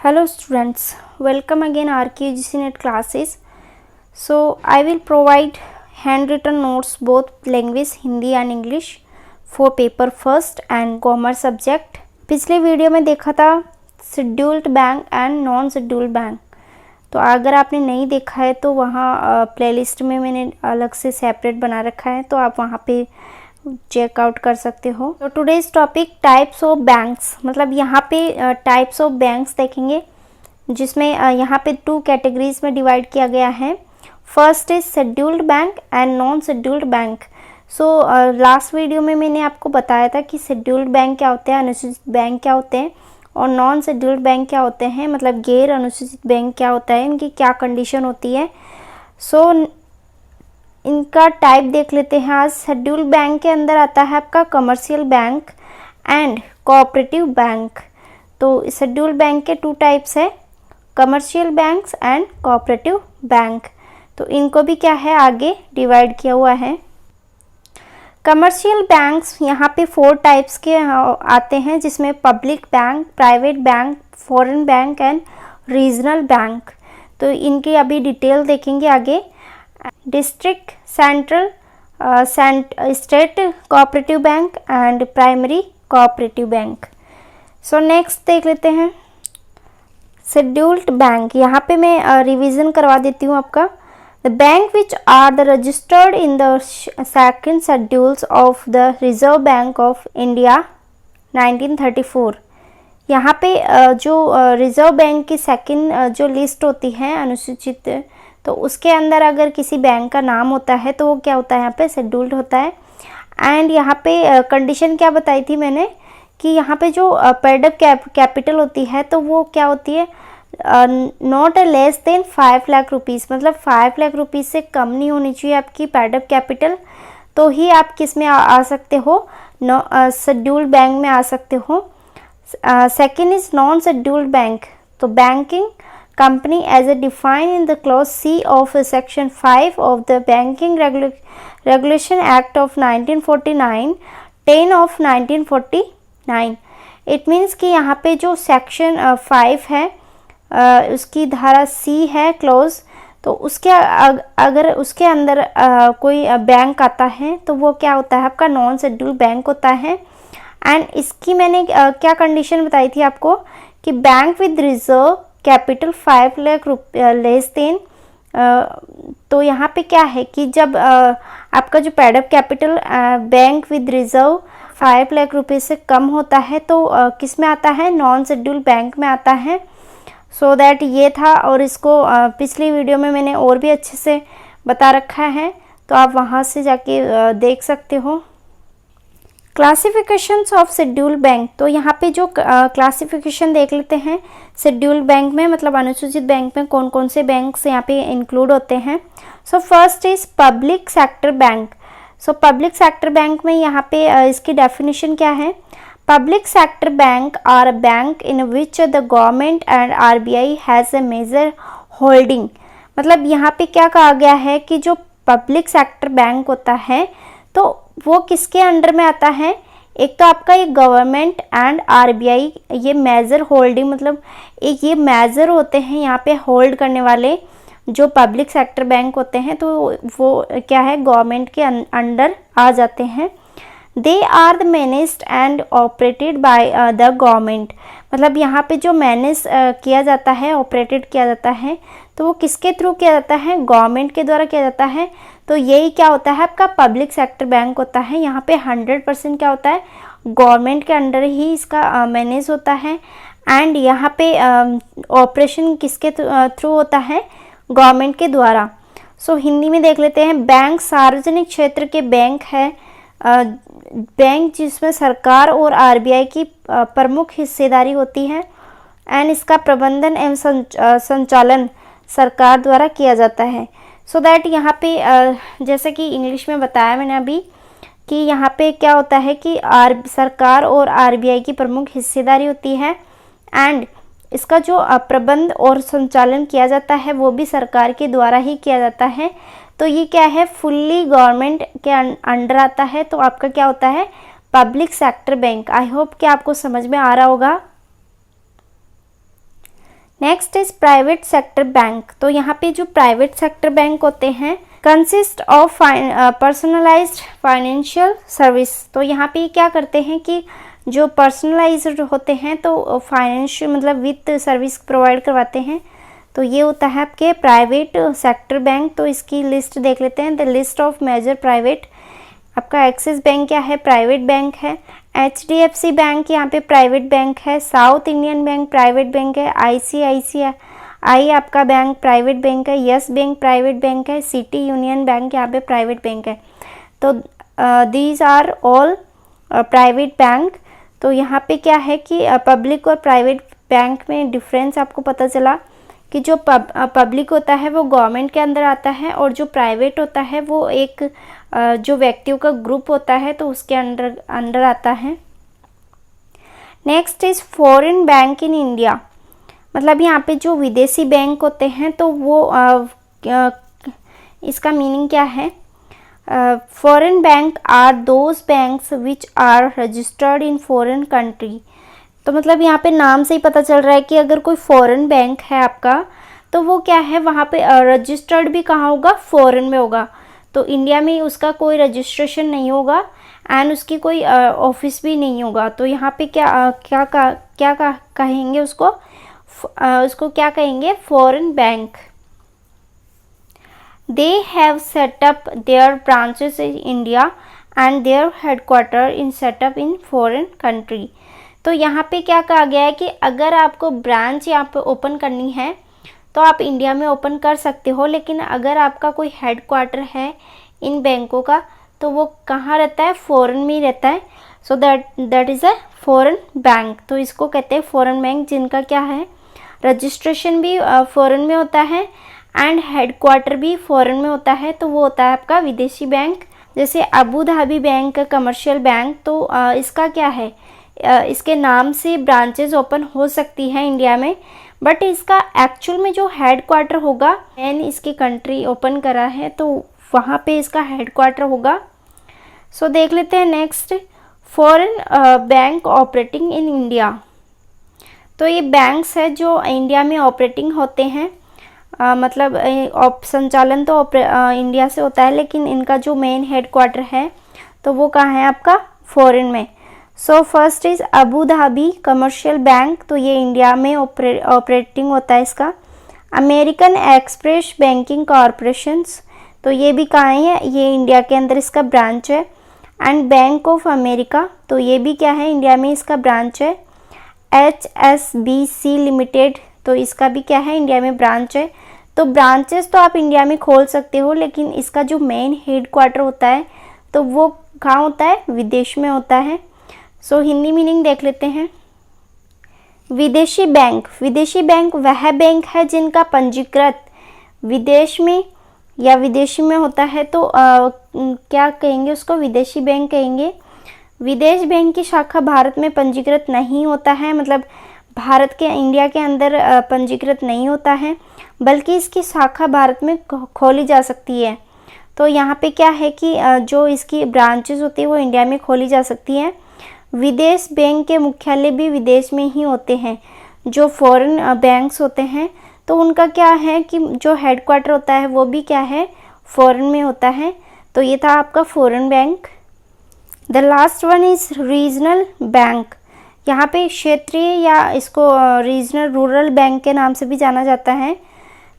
Hello students, welcome again RKGC Net classes. So I will provide handwritten notes both language Hindi and English for paper first and commerce subject. पिछले video में देखा था scheduled bank and non scheduled bank, तो अगर आपने नहीं देखा है तो वहाँ प्लेलिस्ट में मैंने अलग से सेपरेट बना रखा है, तो आप वहाँ पे चेकआउट कर सकते हो। तो today's topic types of banks, मतलब यहाँ पे टाइप्स ऑफ बैंक्स देखेंगे, जिसमें यहाँ पे 2 कैटेगरीज में डिवाइड किया गया है। First is scheduled bank and non scheduled bank. So last video में मैंने आपको बताया था कि शेड्यूल्ड बैंक क्या होते हैं, अनुसूचित बैंक क्या होते हैं, और नॉन शेड्यूल्ड बैंक क्या होते हैं, मतलब गैर अनुसूचित बैंक क्या होता है, इनकी क्या कंडीशन होती है। सो इनका टाइप देख लेते हैं आज। शेड्यूल्ड बैंक के अंदर आता है आपका commercial bank and cooperative bank. तो शेड्यूल्ड बैंक के 2 टाइप्स है, commercial banks and cooperative bank. तो इनको भी क्या है आगे डिवाइड किया हुआ है। कमर्शियल बैंक्स यहाँ पे 4 टाइप्स के आते हैं, जिसमें public bank, private bank, foreign bank and regional bank. तो इनकी अभी डिटेल देखेंगे आगे। District, central, state cooperative bank and primary cooperative bank. So next देख लेते हैं शेड्यूल्ड बैंक। यहाँ पे मैं रिवीजन करवा देती हूँ आपका। The bank which are the registered in the second schedules of the reserve bank of India 1934। यहाँ पे जो रिजर्व बैंक की सेकंड जो लिस्ट होती है अनुसूचित, तो उसके अंदर अगर किसी बैंक का नाम होता है तो वो क्या होता है, यहाँ पे शेड्यूल्ड होता है। एंड यहाँ पे कंडीशन क्या बताई थी मैंने कि यहाँ पे जो पेड अप कैपिटल होती है तो वो क्या होती है, not less than 5 lakh rupees, मतलब 5 लाख रुपीज़ से कम नहीं होनी चाहिए आपकी पेड अप कैपिटल, तो ही आप किस में आ सकते हो, शेड्यूल्ड बैंक में आ सकते हो। Second is non scheduled bank. तो banking company as a defined in the clause C of section 5 of the Banking Regulation Act of 1949, 10 of 1949। it means कि यहाँ पे जो सेक्शन 5 है उसकी धारा C है क्लोज, तो उसके अगर उसके अंदर कोई बैंक आता है तो वो क्या होता है आपका नॉन शेड्यूल्ड बैंक होता है। एंड इसकी मैंने क्या कंडीशन बताई थी आपको कि bank with reserve capital 5 lakh less than. तो यहाँ पे क्या है कि जब आपका जो paid up capital bank with reserve 5 lakh रुपए से कम होता है तो किस में आता है, नॉन शेड्यूल्ड बैंक में आता है। सो दैट ये था, और इसको पिछली वीडियो में मैंने और भी अच्छे से बता रखा है, तो आप वहाँ से जाके देख सकते हो। Classifications of scheduled bank. तो यहाँ पे जो क्लासिफिकेशन देख लेते हैं शेड्यूल्ड बैंक में, मतलब अनुसूचित बैंक में कौन कौन से बैंक्स यहाँ पे इंक्लूड होते हैं। So first is public sector bank. So public sector bank में यहाँ पे इसकी डेफिनेशन क्या है, public sector bank are a bank in which the government and RBI has a major holding. मतलब यहाँ पे क्या कहा गया है कि जो पब्लिक सेक्टर बैंक होता है तो वो किसके अंडर में आता है, एक तो आपका ये गवर्नमेंट एंड RBI, ये मेजर होल्डिंग, मतलब एक ये मेजर होते हैं यहाँ पे होल्ड करने वाले जो पब्लिक सेक्टर बैंक होते हैं, तो वो क्या है गवर्नमेंट के अंडर आ जाते हैं। They are the managed and operated by the government. मतलब यहाँ पे जो मैनेज किया जाता है, ऑपरेटेड किया जाता है, तो वो किसके थ्रू किया जाता है, गवर्नमेंट के द्वारा किया जाता है। तो यही क्या होता है आपका पब्लिक सेक्टर बैंक होता है। यहाँ पे 100% क्या होता है, गवर्नमेंट के अंडर ही इसका मैनेज होता है। एंड यहाँ पे ऑपरेशन किसके थ्रू होता है, गवर्नमेंट के द्वारा। सो हिंदी में देख लेते हैं। बैंक सार्वजनिक क्षेत्र के बैंक है, बैंक जिसमें सरकार और RBI की प्रमुख हिस्सेदारी होती है। एंड इसका प्रबंधन एवं संचालन सरकार द्वारा किया जाता है। सो दैट यहाँ पे जैसे कि इंग्लिश में बताया मैंने अभी कि यहाँ पे क्या होता है कि सरकार और RBI की प्रमुख हिस्सेदारी होती है। एंड इसका जो प्रबंध और संचालन किया जाता है वो भी सरकार के द्वारा ही किया जाता है। तो ये क्या है, फुल्ली गवर्नमेंट के अंडर आता है। तो आपका क्या होता है, public sector bank. I hope कि आपको समझ में आ रहा होगा। Next is private sector bank. तो यहाँ पे जो प्राइवेट सेक्टर बैंक होते हैं consist of personalised financial service. तो यहाँ पे क्या करते हैं कि जो पर्सनलाइज्ड होते हैं तो फाइनेंशियल मतलब वित्त सर्विस प्रोवाइड करवाते हैं। तो ये होता है आपके प्राइवेट सेक्टर बैंक। तो इसकी लिस्ट देख लेते हैं। The list of major private, आपका एक्सिस बैंक क्या है, प्राइवेट बैंक है। HDFC बैंक यहाँ पे प्राइवेट बैंक है। South Indian bank private bank है। ICICI आपका बैंक प्राइवेट बैंक है। यस बैंक प्राइवेट बैंक है। सिटी यूनियन बैंक यहाँ पे प्राइवेट बैंक है। तो these are all private bank. तो यहाँ पे क्या है कि पब्लिक और प्राइवेट बैंक में डिफरेंस आपको पता चला कि जो पब्लिक होता है वो गवर्नमेंट के अंदर आता है और जो प्राइवेट होता है वो एक जो व्यक्तियों का ग्रुप होता है तो उसके अंडर आता है। Next is foreign bank in India. मतलब यहाँ पे जो विदेशी बैंक होते हैं तो वो इसका मीनिंग क्या है। Foreign bank are those banks which are registered in foreign country. तो मतलब यहाँ पे नाम से ही पता चल रहा है कि अगर कोई फॉरेन बैंक है आपका तो वो क्या है वहाँ पे रजिस्टर्ड भी कहाँ होगा, फॉरेन में होगा। तो इंडिया में उसका कोई रजिस्ट्रेशन नहीं होगा एंड उसकी कोई ऑफिस भी नहीं होगा। तो यहाँ पे क्या कहेंगे उसको क्या कहेंगे, foreign bank. They have set up their branches in India and their headquarter in setup in foreign country. तो यहाँ पे क्या कहा गया है कि अगर आपको ब्रांच यहाँ पे ओपन करनी है तो आप इंडिया में ओपन कर सकते हो, लेकिन अगर आपका कोई हेडक्वार्टर है इन बैंकों का तो वो कहाँ रहता है, फॉरेन में ही रहता है। So that is a foreign bank. तो इसको कहते हैं फॉरेन बैंक जिनका क्या है, रजिस्ट्रेशन भी फॉरेन में होता है एंड हेडक्वार्टर भी फॉरेन में होता है। तो वो होता है आपका विदेशी बैंक। जैसे Abu Dhabi bank commercial bank, तो इसका क्या है, इसके नाम से ब्रांचेस ओपन हो सकती है इंडिया में, बट इसका एक्चुअल में जो हेडक्वार्टर होगा, मैंने इसकी कंट्री ओपन करा है तो वहाँ पे इसका हेडक्वार्टर होगा। सो देख लेते हैं next, foreign bank operating in India. तो ये बैंक्स है जो इंडिया में ऑपरेटिंग होते हैं, मतलब संचालन तो इंडिया से होता है, लेकिन इनका जो मेन हेडक्वार्टर है तो वो कहाँ है आपका, फॉरेन में। सो first is Abu Dhabi commercial bank. तो ये इंडिया में ऑपरेटिंग होता है इसका। अमेरिकन एक्सप्रेस बैंकिंग कॉरपोरेशंस, तो ये भी कहाँ है, ये इंडिया के अंदर इसका ब्रांच है। एंड बैंक ऑफ अमेरिका, तो ये भी क्या है, इंडिया में इसका ब्रांच है। HSBC लिमिटेड, तो इसका भी क्या है, इंडिया में ब्रांच है। तो ब्रांचेस तो आप इंडिया में खोल सकते हो, लेकिन इसका जो मेन हेडक्वार्टर होता है तो वो कहाँ होता है, विदेश में होता है। सो हिंदी मीनिंग देख लेते हैं। विदेशी बैंक, विदेशी बैंक वह बैंक है जिनका पंजीकृत विदेश में या विदेशी में होता है तो क्या कहेंगे उसको, विदेशी बैंक कहेंगे। विदेश बैंक की शाखा भारत में पंजीकृत नहीं होता है, मतलब भारत के इंडिया के अंदर पंजीकृत नहीं होता है, बल्कि इसकी शाखा भारत में खोली जा सकती है। तो यहाँ पे क्या है कि जो इसकी ब्रांचेस होती है वो इंडिया में खोली जा सकती है। विदेश बैंक के मुख्यालय भी विदेश में ही होते हैं। जो फॉरेन बैंक्स होते हैं तो उनका क्या है कि जो हेडक्वार्टर होता है वो भी क्या है, फॉरेन में होता है। तो ये था आपका foreign bank. The last one is regional bank. यहाँ पे क्षेत्रीय या इसको रीजनल रूरल बैंक के नाम से भी जाना जाता है।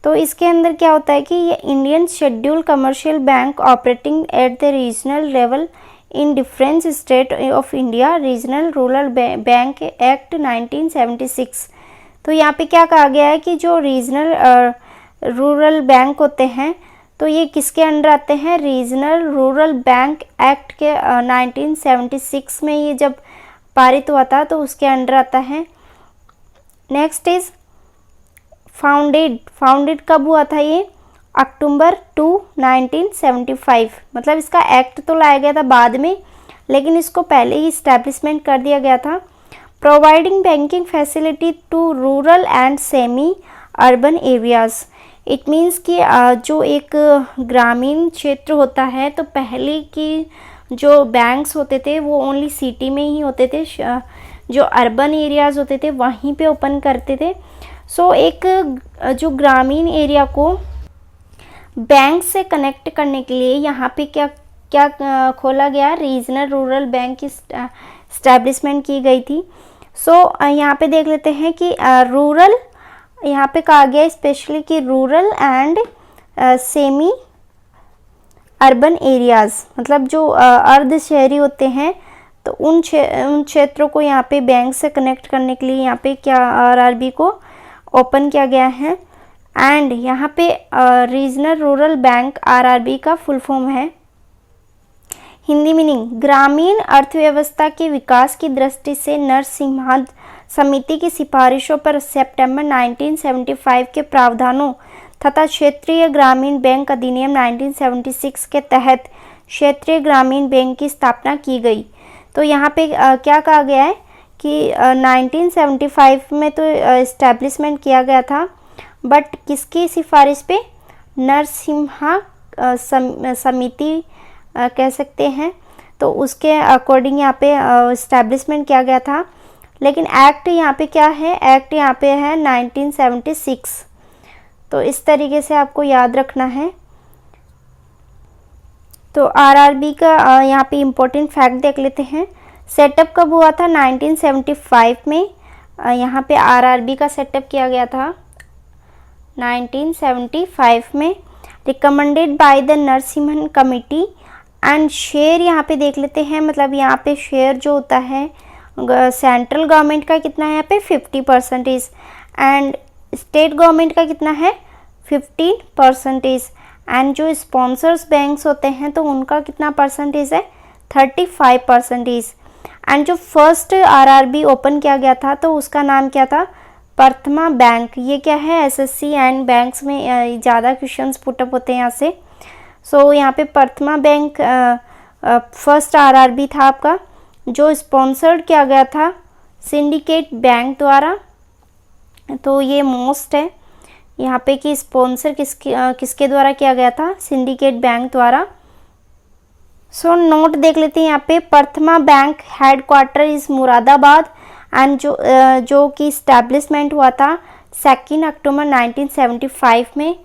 तो इसके अंदर क्या होता है कि ये Indian schedule commercial bank operating at the regional level in different state of India, regional rural bank act 1976। तो यहाँ पे क्या कहा गया है कि जो रीजनल रूरल बैंक होते हैं तो ये किसके अंडर आते हैं, रीजनल रूरल बैंक एक्ट के 1976 में ये जब पारित हुआ था तो उसके अंडर आता है। नेक्स्ट इज फाउंडेड कब हुआ था, ये अक्टूबर 2, 1975। मतलब इसका एक्ट तो लाया गया था बाद में, लेकिन इसको पहले ही इस्टेब्लिशमेंट कर दिया गया था। Providing banking facility to rural and semi urban areas. It means कि जो एक ग्रामीण क्षेत्र होता है तो पहले की जो बैंक्स होते थे वो ओनली सिटी में ही होते थे, जो अर्बन एरियाज़ होते थे वहीं पे ओपन करते थे। सो एक जो ग्रामीण एरिया को बैंक से कनेक्ट करने के लिए यहाँ पे क्या क्या खोला गया, रीजनल रूरल बैंक की स्टैब्लिशमेंट की गई थी। सो यहाँ पे देख लेते हैं कि रूरल यहाँ पे कहा गया स्पेशली कि rural and semi urban areas, मतलब जो अर्ध शहरी होते हैं तो उन क्षेत्रों को यहाँ पे बैंक से कनेक्ट करने के लिए यहाँ पे क्या आरआरबी को ओपन किया गया है। एंड यहाँ पे रीजनल रूरल बैंक आरआरबी का फुल फॉर्म है। हिंदी मीनिंग, ग्रामीण अर्थव्यवस्था के विकास की दृष्टि से नरसिम्हा समिति की सिफारिशों पर सितंबर 1975 के प्रावधानों तथा क्षेत्रीय ग्रामीण बैंक अधिनियम 1976 के तहत क्षेत्रीय ग्रामीण बैंक की स्थापना की गई। तो यहाँ पे क्या कहा गया है कि 1975 में तो इस्टेब्लिशमेंट किया गया था, बट किसकी सिफारिश पे, नरसिम्हा समिति कह सकते हैं, तो उसके अकॉर्डिंग यहाँ पे इस्टेब्लिशमेंट किया गया था। लेकिन एक्ट यहाँ पे क्या है, एक्ट यहाँ पे है 1976। तो इस तरीके से आपको याद रखना है। तो आरआरबी का यहाँ पे इम्पोर्टेंट फैक्ट देख लेते हैं। सेटअप कब हुआ था, 1975 में यहाँ पे आरआरबी का सेटअप किया गया था 1975 में, recommended by the Narasimhan committee. And share यहाँ पे देख लेते हैं, मतलब यहाँ पे शेयर जो होता है सेंट्रल गवर्नमेंट का कितना है यहाँ पे 50% एंड स्टेट गवर्नमेंट का कितना है 15%। एंड जो स्पॉन्सर्स बैंक्स होते हैं तो उनका कितना परसेंटेज है 35%। एंड जो फर्स्ट आरआरबी ओपन किया गया था तो उसका नाम क्या था, प्रथमा बैंक। ये क्या है, एसएससी एंड बैंक्स में ज़्यादा क्वेश्चंस पुटअप होते हैं यहाँ से। सो यहाँ पे प्रथमा बैंक फर्स्ट आरआरबी था आपका, जो स्पॉन्सर्ड किया गया था सिंडिकेट बैंक द्वारा। तो ये मोस्ट है यहाँ पे कि स्पॉन्सर किसके द्वारा किया गया था, सिंडिकेट बैंक द्वारा। सो नोट देख लेते हैं यहाँ पे, प्रथमा bank headquarter is Moradabad and जो कि इस्टेब्लिशमेंट हुआ था 2 अक्टूबर 1975 में।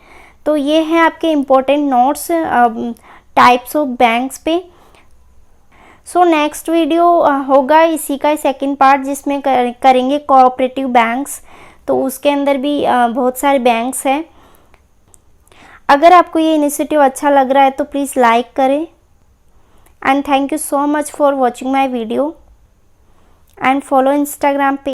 तो ये हैं आपके important notes types of banks पे। सो नेक्स्ट वीडियो होगा इसी का सेकंड पार्ट, जिसमें करेंगे कोऑपरेटिव बैंक्स। तो उसके अंदर भी बहुत सारे बैंक्स हैं। अगर आपको ये इनिशिएटिव अच्छा लग रहा है तो प्लीज़ लाइक करें। And thank you so much for watching my video and follow Instagram पे।